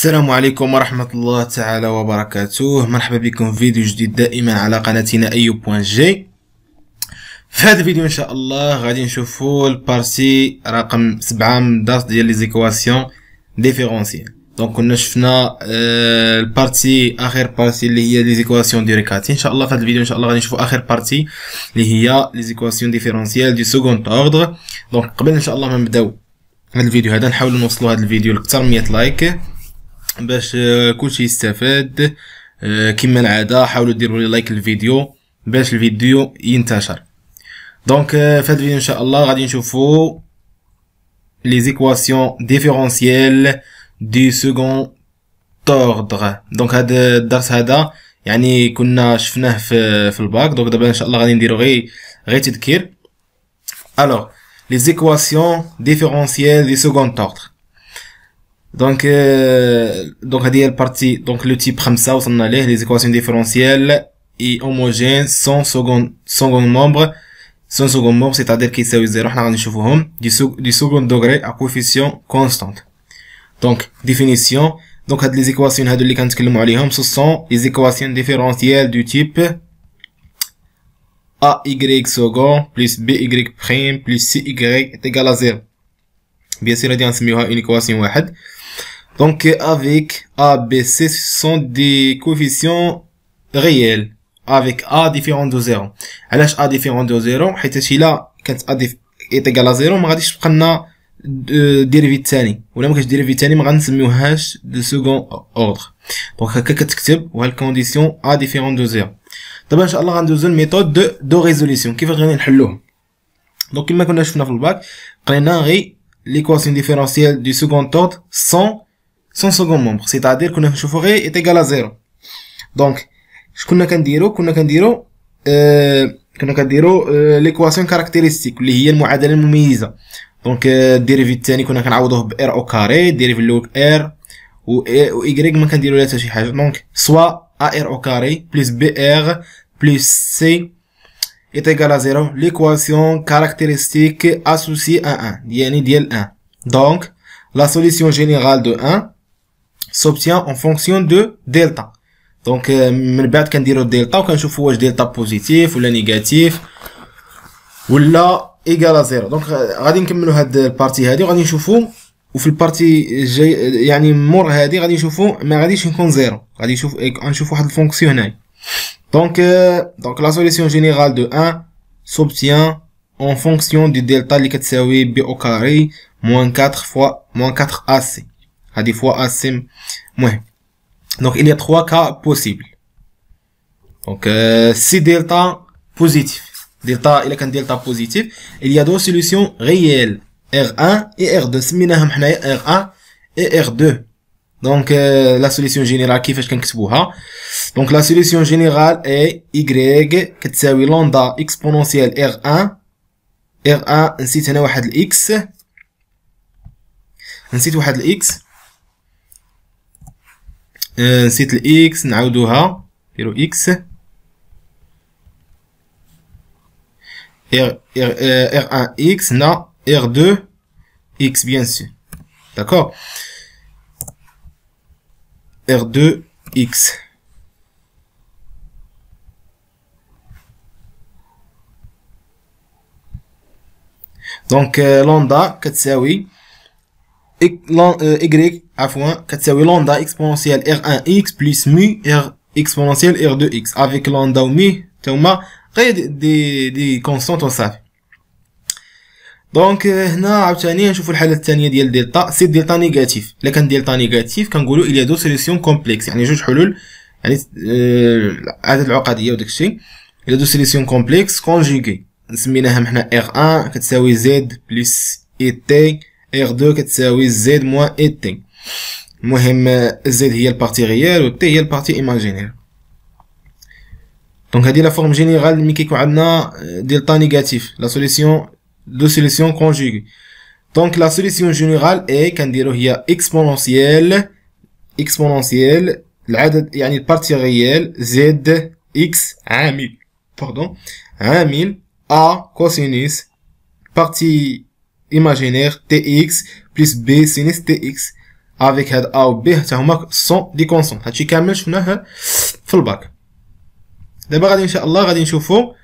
السلام عليكم ورحمة الله تعالى وبركاته. مرحبا بكم في فيديو جديد دائما على قناتنا أيوب.جي. في هذا الفيديو ان شاء الله غادي نشوفوا البارتي رقم 7 من الدرس ديال لي زيكواسيون ديفيرونسيال. دونك كنا شفنا البارتي اخر بارتي اللي هي لي زيكواسيون ديريكاتي. ان شاء الله في هذا الفيديو ان شاء الله غادي نشوفوا اخر بارتي اللي هي لي زيكواسيون ديفيرونسيال دو سكوند اوردر. دونك قبل ان شاء الله ما نبداو هذا الفيديو هذا نحاولوا نوصلوا هذا الفيديو لاكثر من 100 لايك باش كلشي يستفاد. كما العاده حاولوا ديروا لي لايك للفيديو باش الفيديو ينتشر. دونك في هذا الفيديو ان شاء الله غادي نشوفوا لي زيكواسيون ديفيرونسيال دو سكوند اوردر. دونك هذا الدرس هذا يعني كنا شفناه في الباك. دونك دابا ان شاء الله غادي نديرو غير تذكير. الوغ لي زيكواسيون ديفيرونسيال دو سكوند اوردر. دونك هذه هي البارتي. دونك لو تيب 5 وصلنا ليه لي زيكواسيون ديفيرونسيال اي هوموجين سون سكوند مومبر سيتادير كيساوي زيرو. حنا غادي نشوفوهم دي سكوند دوغري ا كوفيسيون كونستانت. دونك ديفينيسيون. دونك هاد لي زيكواسيون هادو اللي كنتكلموا عليهم سو سون لي زيكواسيون ديفيرونسيال دو تيب ا y سكوند بلس b y بريم بلس c y est égal à 0. بيان سور غادي نسميوها اون ايكواسيون واحد. Donc avec A, B, C sont des coefficients réels avec A différent de 0. علاش A différent de 0 حيت الا كانت A est égal à 0 ما غاديش تبقى لنا ديريفي الثاني ولا ما كاينش ديريفي الثاني ما غنسميوهاش دو سكوند اوردر. دونك هكا كتكتب وها الكونديسيون A différent de 0. دابا ان شاء الله غندوزو الميثود دو ريزوليسيون كيف غادي نحلوه. دونك كما كنا شفنا في الباك قرينا غير l'équation différentielle du second ordre sans second membre, c'est-à-dire كنا نشوفو غير est égal à 0. دونك اش كنا كنديرو ليكواسيون كاركتيرستيك اللي هي المعادله المميزه. دونك الديريفي الثاني كنا كنعوضوه ب ار او كاري، الديريفي الاول ار و اي ما كنديرو لها حتى شي حاجه. دونك سوا ا ار او كاري بلس بي ار بلس سي est égal à 0 l'équation caractéristique associée à 1 يعني ديال 1. donc la solution générale de 1 s'obtient en fonction de delta. donc من بعد كنديرو دلتا وكنشوفوا واش دلتا بوزيتيف ولا نيجاتيف ولا ايغال 0. دونك غادي نكملوا هاد البارتي هادي وغادي نشوفوا وفي البارتي جاي يعني مور هادي غادي نشوفوا ما غاديش نكون زيرو. غادي نشوفوا واحد الفونكسيون هنايا. Donc la solution générale de 1 s'obtient en fonction du delta اللي كتساوي b au carré moins 4 fois moins 4 AC. هذه fois AC مهم. Donc il y a 3 cas possibles. Donc si delta positif, delta il كان delta positif, il y a deux solutions réelles R1 et R2. سميناهم حنايا R1 et R2. Donc la solution générale كيفاش كنكتبوها. Donc la solution générale est y كتساوي لامدا exponentielle R1 نسيت هنا واحد الإكس نسيت الإكس نعاودوها نديرو إكس R1 X هنا R2 X bien sûr. D'accord. R2 X. دونك لامدا كتساوي y عفوا كتساوي لامدا اكسبونونسيال R1 x بلس مي R اكسبونونسيال R2 x avec لامدا و مي تاهما غير دي كونستانت وصافي. دونك هنا عاوتاني نشوفوا الحاله الثانيه ديال دلتا. سي دلتا نيجاتيف. الا كان دلتا نيجاتيف كنقولوا il y a deux solutions complexes يعني جوج حلول يعني عدد العقديه وداكشي. il y a deux solutions complexes conjuguées نسميناهم حنا R1 كتساوي Z بلس ET R2 كتساوي Z موان ET. المهم Z هي البارتي ريال و T هي البارتي ايماجينير. دونك هذه لا فورم جينيرال ملي كيكون عندنا دلتا نيجاتيف لا سوليسيون دو سوليسيون كونجوغي. دونك لا سوليسيون جينيرال اي كنديرو هي اكسبونونسيال العدد يعني البارتي ريال Z X عامل A cosinus partie imaginaire Tx plus B sinus Tx افيك هاد ا و ب حتى هما سون دي كونستانت. هادشي كامل شفناه في الباك. دابا غادي ان شاء الله غادي نشوفو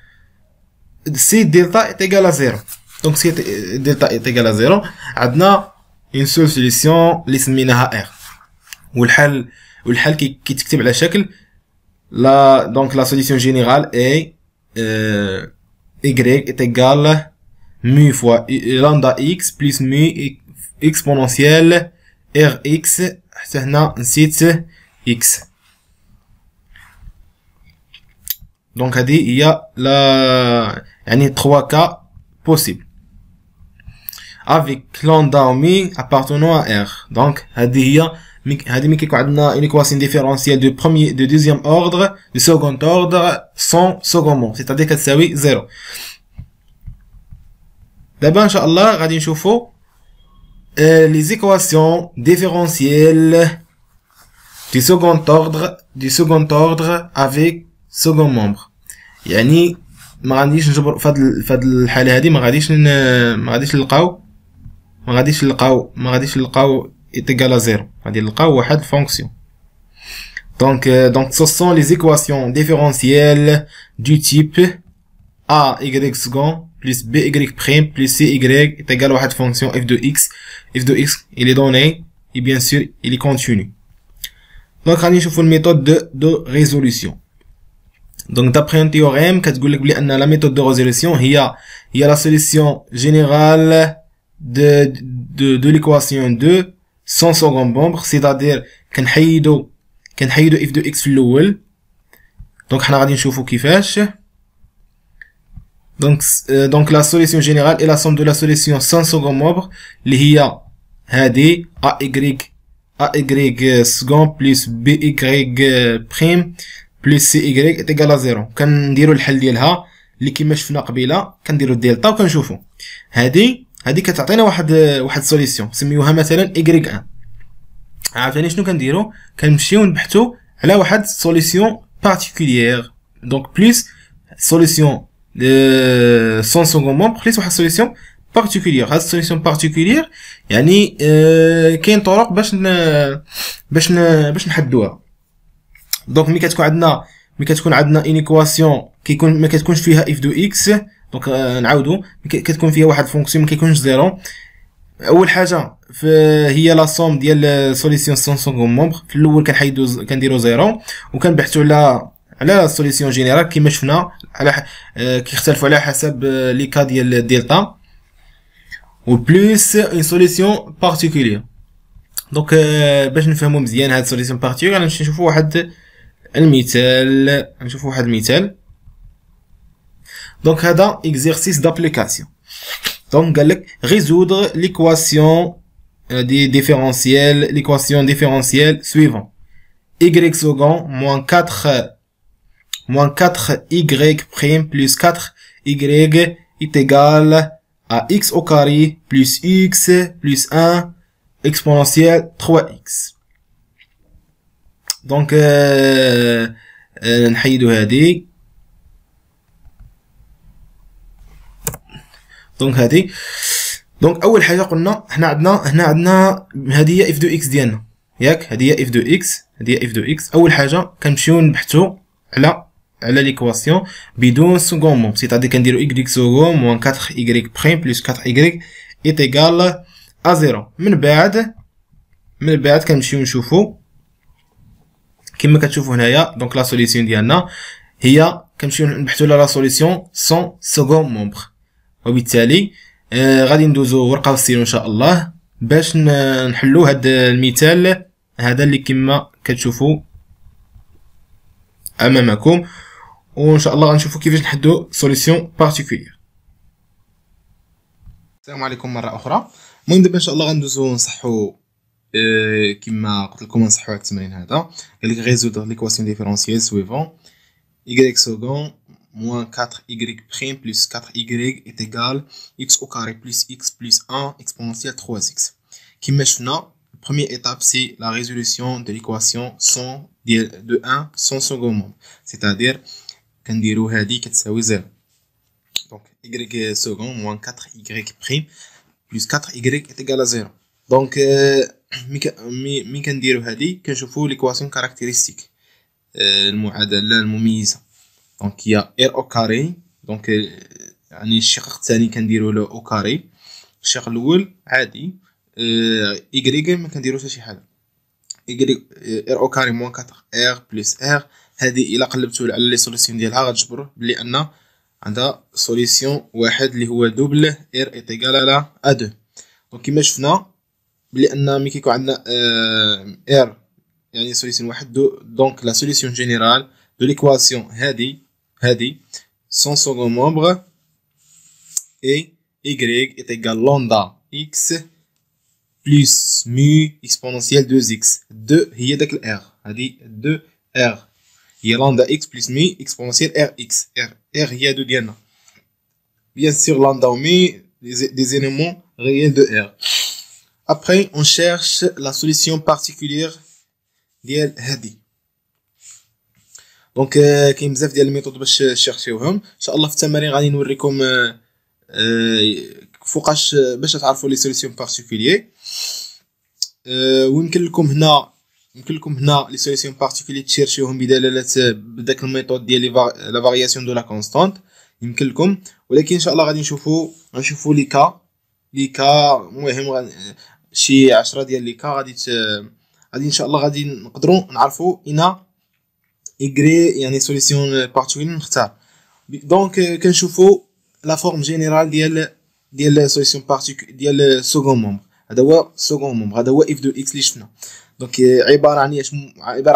سي دلتا est égal à 0. دونك سي دلتا est égal à 0 عندنا اون سول سوليسيون اللي سميناها ار، والحل كيتكتب على شكل لا. دونك لا سوليسيون جينيرال اي y est égal mu fois lambda x plus mu exponentielle rx حتى هنا نسيت x. دونك هذه هي لا يعني 3 cas possibles avec lambda ou mi appartenant à r. دونك هذه ملي كيكون عندنا une équation différentielle de deuxième ordre de second ordre sans second membre c'est-à-dire كتساوي 0. دابا ان شاء الله غادي نشوفو les équations différentielles du second ordre avec second membre. يعني ما غاديش نجبر فهاد الحاله هذه، ما غاديش نلقاو égal à 0، غادي نلقاو واحد فونكسيون. donc ce sont les équations différentielles du type a y second plus b y prime plus c y est égal à واحد fonction f de x il est donné et bien sûr il est continu. donc غادي نشوفوا الميثود de résolution. donc d'après un théorème كتقول لك بلي ان la méthode de résolution هي la solution générale de l'équation 2 sans second membre c'est-à-dire كنحيدو f de x في الاول. donc حنا غادي نشوفوا كيفاش. donc la solution générale est la somme de la solution sans second membre اللي هي هذه ay second plus by prime plus cy est égal à 0. كنديروا الحل ديالها اللي كما شفنا قبيله، كنديروا الدلتا وكنشوفوا هذه كتعطينا واحد سوليسيون سميوها مثلا y1. عاوتاني شنو كنديروا؟ كنمشيو نبحثوا على واحد سوليسيون بارتيكوليير. دونك بليس سوليسيون sans second membre بليس واحد سوليسيون بارتيكوليير. هاد السوليسيون بارتيكوليير يعني كاين طرق باش نحدوها. دونك ملي كتكون عندنا ان ايكواسيون ما كتكونش فيها اف دو اكس. دونك نعاودو كتكون فيها واحد فونكسيون ما كيكونش زيرو. اول حاجه هي لا سوم ديال سوليسيون سون سكون مومبر. في الاول كنديرو زيرو وكنبحثوا على سوليسيون جينيرال كما شفنا على كيختلفوا على حسب لي كا ديال الدلتا و بلس اون سوليسيون بارتيكولير. دونك باش نفهموا مزيان هاد سوليسيون بارتيكولير غنمشي نشوفوا واحد المثال. دونك هذا exercice d'application. donc قال لك résoudre l'équation différentielle suivant y second moins 4y prime plus 4y est égal à x au carré plus x plus 1 exponentielle 3x. donc نحيدو هذه. دونك اول حاجه قلنا هنا عندنا هذه هي اف دو اكس ديالنا، ياك هذه هي اف دو اكس. اول حاجه كنمشيو نبحثوا على ليكواسيون بدون سكون مومبر سيتادير كنديروا y سكون موان 4y بريم بلس 4y est égal à 0. من بعد كنمشيو نشوفوا كما كتشوفوا هنايا. دونك لا سوليسيون ديالنا هي كنمشيو نبحثوا على لا سوليسيون سون سكون مومبر. وبالتالي غادي ندوزو ورقه وستيلو ان شاء الله باش نحلو هاد المثال هذا اللي كما كتشوفوا امامكم، وان شاء الله غنشوفوا كيفاش نحدو سوليسيون بارتيكولير. السلام عليكم مره اخرى. المهم دابا ان شاء الله غندوزو نصحوا كما قلت لكم نصحوا هاد التمرين هذا. قال لك résoudre l'équation différentielle suivant y second moins 4y prime plus 4y est égal x au carré plus x plus 1 exponentielle 3x. كما شفنا première étape c'est la résolution de l'équation de 1 sans second membre, c'est-à-dire كنديرو هذه كتساوي 0. donc y second moins 4y prime plus 4y est égal à 0. donc مي كنديرو هادي كنشوفو ليكواسيون كاركتيرستيك، المعادله المميزه. دونك هي ار او كاري، دونك يعني الشق الثاني كنديرو له او كاري، الشق الاول عادي ايغريك ما كنديرو حتى شي حاجه. ايغريك ار او كاري موان 4 ار بلس ار، هذه الا قلبتو على لي سوليسيون ديالها غتجبر بلي ان عندها سوليسيون واحد اللي هو دوبل ار ايتيغال على ا 2. دونك كيما شفنا بلي ان ملي كيكون عندنا ار يعني سوليسيون واحد دونك لا سوليسيون جينيرال دو ليكواسيون هذه son second membre est y est égal lambda x plus mu exponentielle 2x. 2 هي داك الار، هذه 2 r هي lambda x plus mu exponentielle rx. r هي هادو ديالنا. Bien sûr lambda ou mu des éléments réels de r. Après on cherche la solution particulière ديال هذه. دونك كاين بزاف ديال الميثود باش تشيرشيوهم. ان شاء الله في التمارين غادي نوريكم فوقاش باش تعرفوا لي سوليسيون بارتيكولير. ويمكن لكم هنا لي سوليسيون بارتيكولير تشيرشيوهم بدلاله بداك الميثود ديال لا فارياسيون دو لا كونستانت يمكن لكم، ولكن ان شاء الله غادي نشوفوا لي كا المهم شي 10 ديال لي كا غادي ان شاء الله غادي نقدروا نعرفوا إيغري يعني سوليسيون بارتيكولير نختار. دونك كنشوفوا لا فورم جينيرال ديال سوليسيون بارتيكولير ديال سكون مومبر. هذا هو سكون مومبر، هذا هو اف دو اكس اللي شفنا. دونك عباره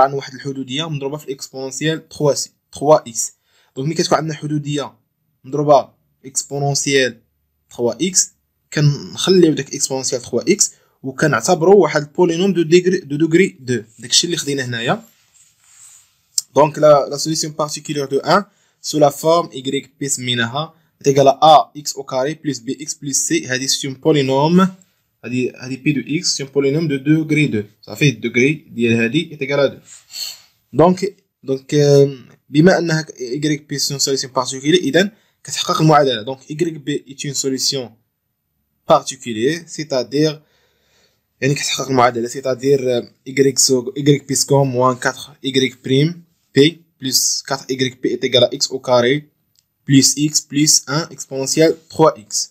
عن واحد الحدوديه مضروبه في الاكسبونونسيال 3 اكس. دونك ملي كتكون عندنا حدوديه مضروبه اكسبونونسيال 3 اكس كنخليو داك اكسبونونسيال 3 اكس وكنعتبروا واحد البولينوم دو دوغري 2. داكشي اللي خدينا هنايا. Donc la solution particulière de 1 sous la forme yp سميناها est égale à ax au carré plus bx plus c. هذه c'est un polynôme، هذه p de x c'est un polynôme de degré 2. ça fait degré ديال هذه est égal à 2. donc بما انها yp c'est une solution particulière اذا كتحقق المعادله. donc yp est une solution particulière c'est-à-dire يعني كتحقق المعادله c'est-à-dire yp سكوم moins 4 y prime p plus 4yp est égal à x au carré plus x plus 1 exponentielle 3x.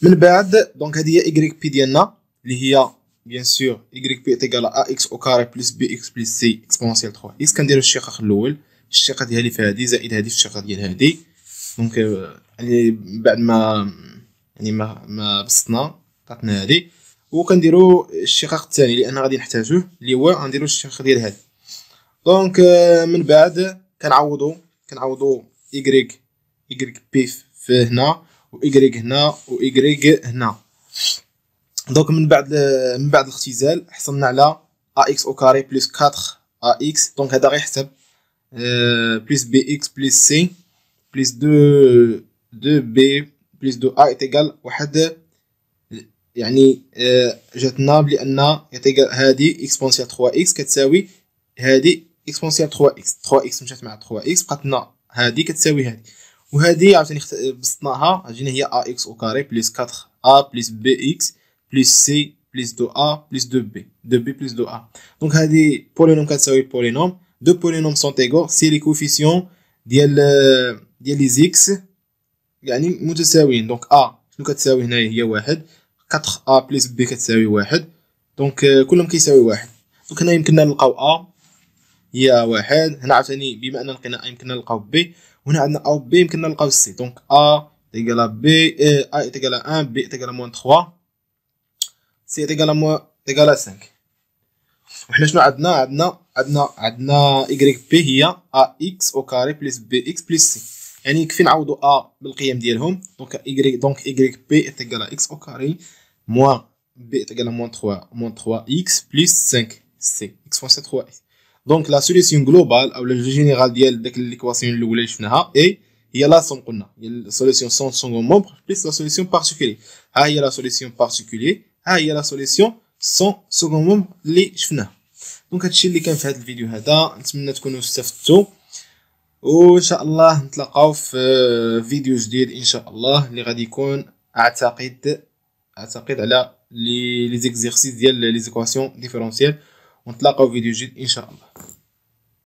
من بعد دونك هذه هي yp ديالنا اللي هي bien sûr yp est égal à ax au carré plus bx plus c exponentielle 3x. كنديرو الشقاق الاول، الشقه ديالي في هذه زائد هذه في الشقه ديال هذه. دونك يعني بعد ما بسطنا عطاتنا هذه وكنديرو الشقاق الثاني لان غادي نحتاجوه اللي هو غنديرو الشقاق ديال هذا. دونك من بعد كنعوضو y بي في هنا و y هنا و y هنا. دونك من بعد الاختزال حصلنا على ax au carré plus 4ax. دونك هذا غيحسب plus bx plus c plus 2b plus 2a est égal واحد، يعني جاتنا بلان هذه اكسبونسيال 3x كتساوي هذه اكسبونسيال 3x مشات مع 3x بقات لنا هذه كتساوي هذه، وهذه عاوتاني بسطناها جينا هي ax au carré plus 4a plus bx plus c plus 2a plus 2b plus 2a. دونك هذه بولينوم كتساوي بولينوم. دو بولينوم سون ايغال سي لي كوفيسيون ديال لي زيكس يعني متساويين. دونك a شنو كتساوي هنايا هي واحد، 4a plus b كتساوي واحد. دونك كلهم كيساوي واحد. دونك هنا يمكننا نلقاو a هي واحد، هنا عاوتاني بما ان لقينا a يمكننا نلقاو b، وهنا عندنا a و b يمكننا نلقاو c. دونك a égal à b a est égal à 1 b est égal à moins 3 c est égal à 5. وحنا شنو عندنا yp هي ax au carré plus bx plus c، يعني يكفي نعوضو a بالقيم ديالهم. دونك yp est égal à x au carré moins b est égal à moins 3x plus 5c exponentielle 3x. دونك لا سوليسيون جلوبال او لا جينيرال ديال داك ليكواسيون الاولى اللي شفناها هي لا سوم قلنا هي السوليسيون سون سكون مومبر بلس لا سوليسيون بارتيكولير. ها هي لا سوليسيون بارتيكولير، ها هي لا سوليسيون سون سكون مومبر اللي شفناها. دونك هادشي اللي كان في هذا الفيديو هذا، نتمنى تكونوا استفدتوا. وان شاء الله نتلاقاو في فيديو جديد ان شاء الله، اللي غادي يكون اعتقد على لي زيكزيرسيس ديال لي زيكواسيون ديفيرونسيال. ونتلاقاو في فيديو جديد ان شاء الله.